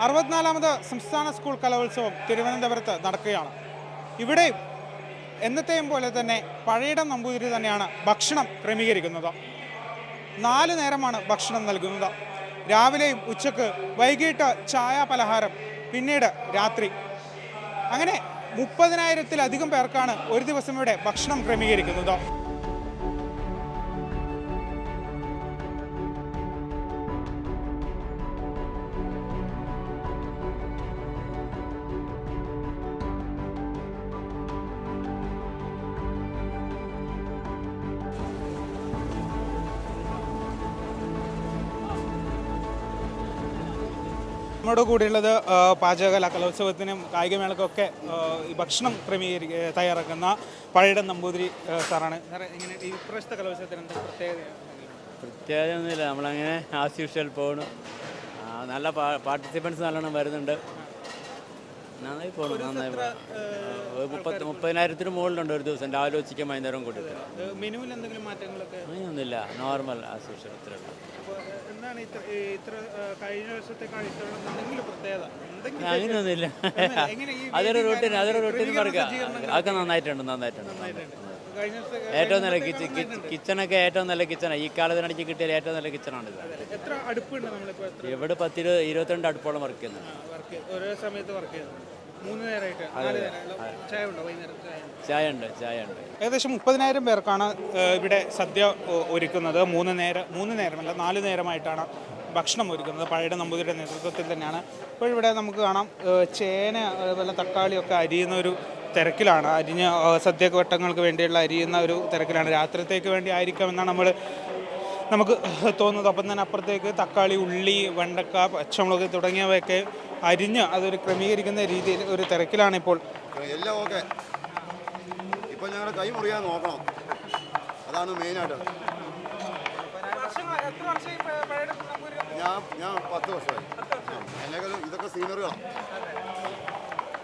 64ാമത് സംസ്ഥാന സ്കൂൾ കലോത്സവം തിരുവനന്തപുരത്ത് നടക്കുകയാണ്. ഇവിടെ എന്നത്തെയും പോലെ തന്നെ പഴയിടം നമ്പൂതിരി തന്നെയാണ് ഭക്ഷണം ക്രമീകരിക്കുന്നത്. 4 നേരമാണ് ഭക്ഷണം നൽകുന്നത്. രാവിലെയും ഉച്ചക്ക്, വൈകിട്ട് ചായ പലഹാരം, പിന്നീട് രാത്രി. അങ്ങനെ 30,000-ത്തിലധികം പേർക്കാണ് ഒരു ദിവസം ഇവിടെ ഭക്ഷണം ക്രമീകരിക്കുന്നത്. നമ്മുടെ കൂടെയുള്ളത് പാചകകല കലോത്സവത്തിനും കായികമേളക്കൊക്കെ ഈ ഭക്ഷണം തയ്യാറാക്കുന്ന പഴയിടം നമ്പൂതിരി സാറാണ്. സാറേ, ഇങ്ങനെ ഈ ഇപ്രാവശ്യത്തെ കലോത്സവത്തിന് എന്താ പ്രത്യേകതയൊന്നുമില്ല. നമ്മളങ്ങനെ ആസ് യൂഷ്വൽ പോകണം. നല്ല പാർട്ടിസിപ്പൻസ് നല്ലോണം വരുന്നുണ്ട്. നന്നായി പോകണം. നന്നായി 30,000-ത്തിന് മുകളിലുണ്ട് ഒരു ദിവസം, രാവിലെ ഉച്ചയ്ക്ക് വൈകുന്നേരം കൂട്ടിയിട്ട്. മെനുവിൽ എന്തെങ്കിലും മാറ്റങ്ങളൊക്കെ? അങ്ങനെയൊന്നുമില്ല, നോർമൽ ആസ് യൂഷ്വൽ. ഇത്രേ ഉള്ളൂ. അങ്ങനെയൊന്നുമില്ല. അതൊരു റൂട്ടീൻ വർക്കാ. അതൊക്കെ നന്നായിട്ടുണ്ട്. ഏറ്റവും നല്ല കിച്ചണൊക്കെ ഏറ്റവും നല്ല കിച്ചണാണ്. ഈ കാലത്തിനടിച്ച് കിട്ടിയാൽ ഏറ്റവും നല്ല കിച്ചണാണ് ഇത്. ഇവിടെ 22 അടുപ്പോളം വർക്ക് ചെയ്യുന്നുണ്ട്. ചായ ഉണ്ട്. ഏകദേശം 30,000 പേർക്കാണ് ഇവിടെ സദ്യ ഒരുക്കുന്നത്. 3 നേരമല്ല 4 നേരമായിട്ടാണ് ഭക്ഷണം ഒരുക്കുന്നത്. പഴയിടം നമ്പൂതിരിയുടെ നേതൃത്വത്തിൽ തന്നെയാണ്. ഇപ്പോൾ ഇവിടെ നമുക്ക് കാണാം, ചേന അതുപോലെ തക്കാളിയൊക്കെ അരിയുന്ന ഒരു തിരക്കിലാണ്. സദ്യക്ക് വട്ടങ്ങൾക്ക് വേണ്ടിയുള്ള അരിയുന്ന ഒരു തിരക്കിലാണ്. രാത്രിത്തേക്ക് വേണ്ടി ആയിരിക്കാമെന്നാണ് നമുക്ക് തോന്നുന്നത്. അപ്പം തന്നെ അപ്പുറത്തേക്ക് തക്കാളി, ഉള്ളി, വെണ്ടക്ക, പച്ചമുളക് തുടങ്ങിയവയൊക്കെ അരിഞ്ഞ് അതൊരു ക്രമീകരിക്കുന്ന രീതിയിൽ ഒരു തിരക്കിലാണ് ഇപ്പോൾ. എല്ലാം ഓക്കെ. ഇപ്പം ഞങ്ങളുടെ കൈ മുറിയാൻ നോക്കണം, അതാണ് മെയിനായിട്ട്. ഞാൻ 10 വർഷമായി. എന്നെക്കാളും ഇതൊക്കെ സീനിയറുകളാണ്.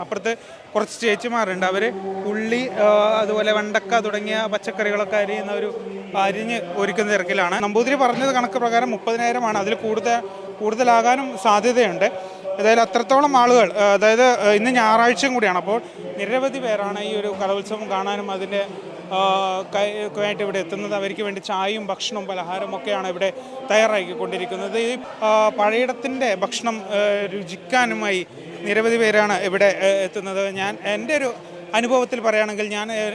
അപ്പുറത്ത് കുറച്ച് ചേച്ചിമാരുണ്ട്. അവർ ഉള്ളി, അതുപോലെ വെണ്ടക്ക തുടങ്ങിയ പച്ചക്കറികളൊക്കെ അരിഞ്ഞ് ഒരുക്കുന്ന തിരക്കിലാണ്. നമ്പൂതിരി പറഞ്ഞത് കണക്ക് പ്രകാരം 30,000-ആണ്. അതിൽ കൂടുതലാകാനും സാധ്യതയുണ്ട്. ഏതായാലും അത്രത്തോളം ആളുകൾ, അതായത് ഇന്ന് ഞായറാഴ്ചയും കൂടിയാണ്. അപ്പോൾ നിരവധി പേരാണ് ഈ ഒരു കലോത്സവം കാണാനും അതിൻ്റെ ആയിട്ട് ഇവിടെ എത്തുന്നത്. അവർക്ക് വേണ്ടി ചായയും ഭക്ഷണവും പലഹാരവും ഒക്കെയാണ് ഇവിടെ തയ്യാറാക്കിക്കൊണ്ടിരിക്കുന്നത്. ഈ പഴയിടത്തിൻ്റെ ഭക്ഷണം രുചിക്കാനുമായി നിരവധി പേരാണ് ഇവിടെ എത്തുന്നത്. എൻ്റെ ഒരു അനുഭവത്തിൽ പറയുകയാണെങ്കിൽ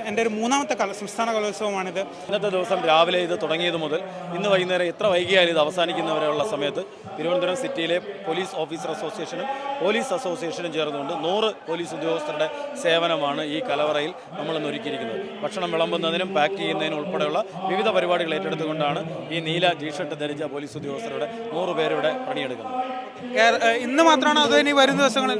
എൻ്റെ ഒരു 3ാമത്തെ സംസ്ഥാന കലോത്സവമാണിത്. ഇന്നത്തെ ദിവസം രാവിലെ ഇത് തുടങ്ങിയത് മുതൽ ഇന്ന് വൈകുന്നേരം എത്ര വൈകിയാലും ഇത് അവസാനിക്കുന്നവരെയുള്ള സമയത്ത് തിരുവനന്തപുരം സിറ്റിയിലെ പോലീസ് ഓഫീസർ അസോസിയേഷനും പോലീസ് അസോസിയേഷനും ചേർന്നുകൊണ്ട് 100 പോലീസ് ഉദ്യോഗസ്ഥരുടെ സേവനമാണ് ഈ കലവറയിൽ നമ്മളിന്ന് ഒരുക്കിയിരിക്കുന്നത്. ഭക്ഷണം വിളമ്പുന്നതിനും പാക്ക് ചെയ്യുന്നതിനും ഉൾപ്പെടെയുള്ള വിവിധ പരിപാടികൾ ഏറ്റെടുത്തുകൊണ്ടാണ് ഈ നീല ടീഷർട്ട് ധരിച്ച പോലീസ് ഉദ്യോഗസ്ഥരുടെ 100 പേരിവിടെ പണിയെടുക്കുന്നത്. ഇന്ന് മാത്രമാണോ അതോ ഇനി വരും ദിവസങ്ങളിൽ?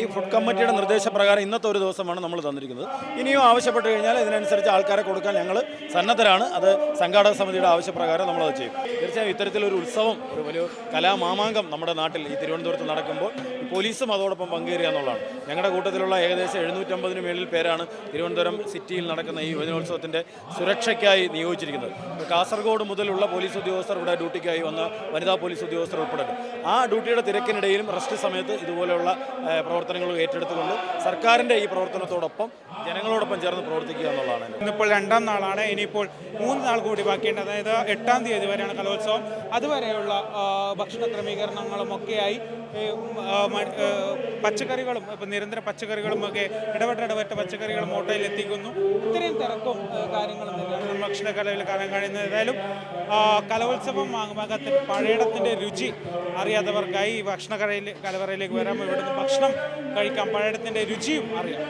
ഈ ഫുഡ് കമ്മിറ്റിയുടെ നിർദ്ദേശപ്രകാരം ഇന്നത്തെ ഒരു ദിവസമാണ് നമ്മൾ തന്നിരിക്കുന്നത്. ഇനിയും ആവശ്യപ്പെട്ട് കഴിഞ്ഞാൽ ഇതിനനുസരിച്ച് ആൾക്കാരെ കൊടുക്കാൻ ഞങ്ങൾ സന്നദ്ധരാണ്. അത് സംഘാടക സമിതിയുടെ ആവശ്യപ്രകാരം നമ്മളത് ചെയ്യും. തീർച്ചയായും ഇത്തരത്തിലൊരു ഉത്സവം, ഒരു വലിയ കലാമാമാങ്കം നമ്മുടെ നാട്ടിൽ ഈ തിരുവനന്തപുരത്ത് നടക്കുമ്പോൾ പോലീസും അതോടൊപ്പം പങ്കേറുക എന്നുള്ളതാണ്. ഞങ്ങളുടെ കൂട്ടത്തിലുള്ള ഏകദേശം 750-ന് മേളിൽ പേരാണ് തിരുവനന്തപുരം സിറ്റിയിൽ നടക്കുന്ന ഈ യുവജനോത്സവത്തിൻ്റെ സുരക്ഷയ്ക്കായി നിയോഗിച്ചിരിക്കുന്നത്. കാസർഗോഡ് മുതലുള്ള പോലീസ് ഉദ്യോഗസ്ഥർ ഇവിടെ ഡ്യൂട്ടിക്കായി വന്ന വനിതാ പോലീസ് ഉദ്യോഗസ്ഥർ ഉൾപ്പെടെ ആ ഡ്യൂട്ടിയുടെ തിരക്കിനിടയിലും റെസ്റ്റ് സമയത്ത് ഇതുപോലെയുള്ള പ്രവർത്തനങ്ങൾ ഏറ്റെടുത്തുകൊണ്ട് സർക്കാരിൻ്റെ ഈ പ്രവർത്തനത്തോടൊപ്പം ജനങ്ങളോടൊപ്പം ചേർന്ന് പ്രവർത്തിക്കുക എന്നുള്ളതാണ്. ഇന്നിപ്പോൾ 2ാം നാളാണ്. ഇനിയിപ്പോൾ 3 നാൾ കൂടി ബാക്കിയുണ്ട്. അതായത് 8-ാം തീയതി വരെയാണ് കലോത്സവം. അതുവരെയുള്ള ഭക്ഷണ ക്രമീകരണങ്ങളുമൊക്കെയായി പച്ചക്കറികളും, ഇപ്പം നിരന്തര പച്ചക്കറികളും ഒക്കെ ഇടപെട്ട പച്ചക്കറികളും ഓട്ടോയിൽ എത്തിക്കുന്നു. ഇത്രയും തിരക്കും കാര്യങ്ങളും തന്നെയാണ് ഭക്ഷണകലയിൽ കാണാൻ കഴിയുന്നത്. ഏതായാലും കലോത്സവം ഭാഗത്ത് പഴയിടത്തിൻ്റെ രുചി അറിയാത്തവർക്കായി ഈ കലവറയിലേക്ക് വരാം. ഇവിടുന്ന് ഭക്ഷണം കഴിക്കാം, പഴയിടത്തിൻ്റെ രുചിയും അറിയാം.